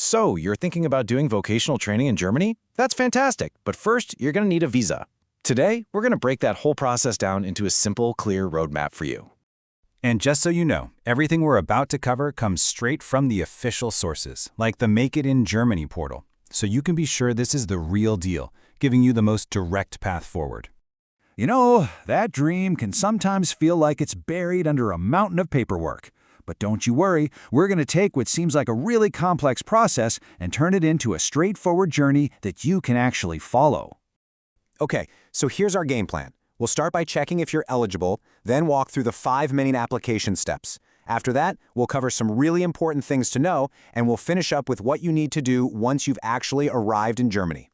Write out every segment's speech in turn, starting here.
So, you're thinking about doing vocational training in Germany? That's fantastic, but first, you're going to need a visa. Today, we're going to break that whole process down into a simple, clear roadmap for you. And just so you know, everything we're about to cover comes straight from the official sources, like the Make It in Germany portal, so you can be sure this is the real deal, giving you the most direct path forward. You know, that dream can sometimes feel like it's buried under a mountain of paperwork. But don't you worry, we're going to take what seems like a really complex process and turn it into a straightforward journey that you can actually follow. Okay, so here's our game plan. We'll start by checking if you're eligible, then walk through the 5 main application steps. After that, we'll cover some really important things to know, and we'll finish up with what you need to do once you've actually arrived in Germany.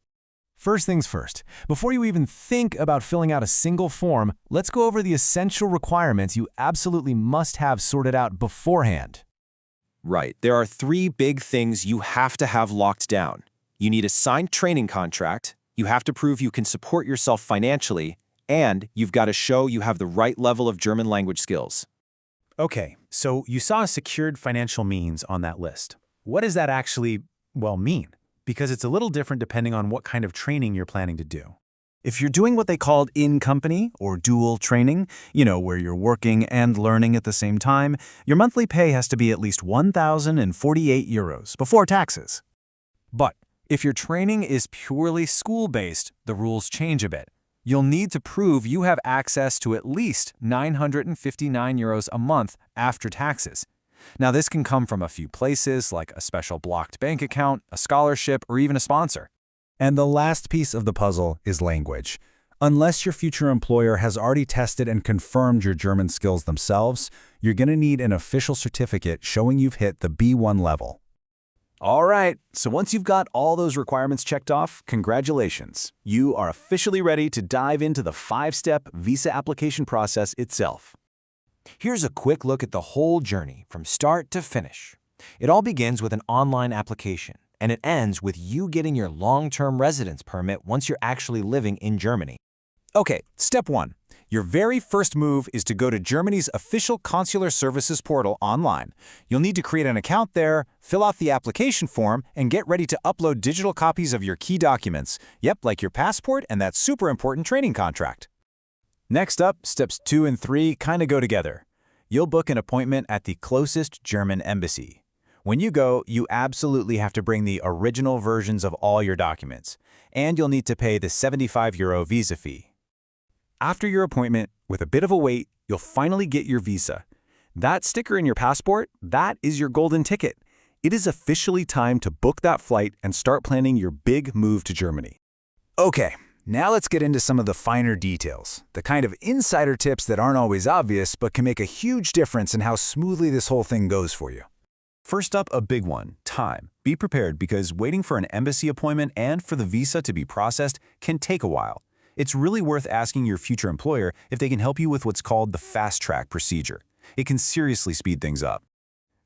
First things first, before you even think about filling out a single form, let's go over the essential requirements you absolutely must have sorted out beforehand. Right, there are 3 big things you have to have locked down. You need a signed training contract, you have to prove you can support yourself financially, and you've got to show you have the right level of German language skills. Okay, so you saw secured financial means on that list. What does that actually, mean? Because it's a little different depending on what kind of training you're planning to do. If you're doing what they called in-company or dual training, where you're working and learning at the same time, your monthly pay has to be at least 1,048 euros before taxes. But if your training is purely school-based, the rules change a bit. You'll need to prove you have access to at least 959 euros a month after taxes. Now, this can come from a few places, like a special blocked bank account, a scholarship, or even a sponsor. And the last piece of the puzzle is language. Unless your future employer has already tested and confirmed your German skills themselves, you're going to need an official certificate showing you've hit the B1 level. All right, so once you've got all those requirements checked off, congratulations. You are officially ready to dive into the 5-step visa application process itself. Here's a quick look at the whole journey from start to finish. It all begins with an online application, and it ends with you getting your long-term residence permit once you're actually living in Germany. Okay, step 1. Your very first move is to go to Germany's official consular services portal online. You'll need to create an account there, fill out the application form, and get ready to upload digital copies of your key documents. Yep, like your passport and that super important training contract. Next up, steps 2 and 3 kind of go together. You'll book an appointment at the closest German embassy. When you go, you absolutely have to bring the original versions of all your documents, and you'll need to pay the 75 euro visa fee. After your appointment, with a bit of a wait, you'll finally get your visa. That sticker in your passport, that is your golden ticket. It is officially time to book that flight and start planning your big move to Germany. Okay. Now let's get into some of the finer details, the kind of insider tips that aren't always obvious but can make a huge difference in how smoothly this whole thing goes for you. First up, a big one, time. Be prepared because waiting for an embassy appointment and for the visa to be processed can take a while. It's really worth asking your future employer if they can help you with what's called the fast-track procedure. It can seriously speed things up.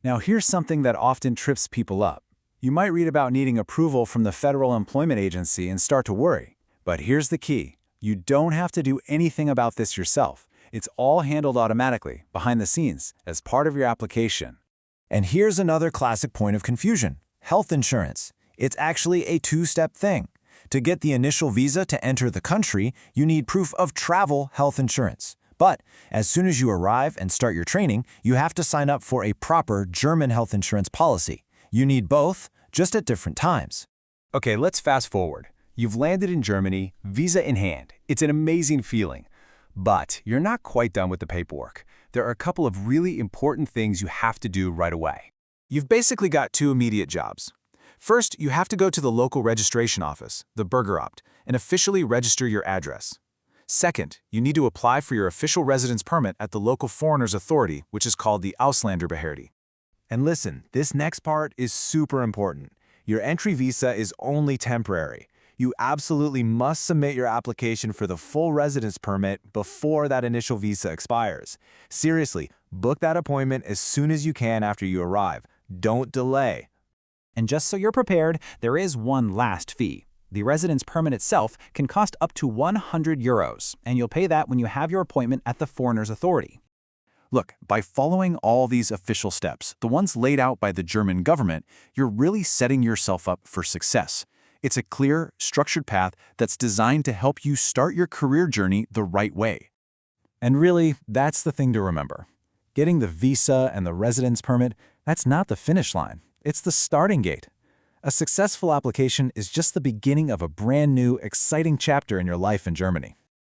Now here's something that often trips people up. You might read about needing approval from the Federal Employment Agency and start to worry. But here's the key. You don't have to do anything about this yourself. It's all handled automatically, behind the scenes, as part of your application. And here's another classic point of confusion. Health insurance. It's actually a 2-step thing. To get the initial visa to enter the country, you need proof of travel health insurance. But as soon as you arrive and start your training, you have to sign up for a proper German health insurance policy. You need both, just at different times. Okay, let's fast forward. You've landed in Germany, visa in hand. It's an amazing feeling. But you're not quite done with the paperwork. There are a couple of really important things you have to do right away. You've basically got 2 immediate jobs. First, you have to go to the local registration office, the Bürgeramt, and officially register your address. Second, you need to apply for your official residence permit at the local foreigners authority, which is called the Ausländerbehörde. And listen, this next part is super important. Your entry visa is only temporary. You absolutely must submit your application for the full residence permit before that initial visa expires. Seriously, book that appointment as soon as you can after you arrive. Don't delay. And just so you're prepared, there is one last fee. The residence permit itself can cost up to 100 euros, and you'll pay that when you have your appointment at the foreigners authority. Look, by following all these official steps, the ones laid out by the German government, you're really setting yourself up for success. It's a clear, structured path that's designed to help you start your career journey the right way. And really, that's the thing to remember. Getting the visa and the residence permit, that's not the finish line. It's the starting gate. A successful application is just the beginning of a brand new, exciting chapter in your life in Germany.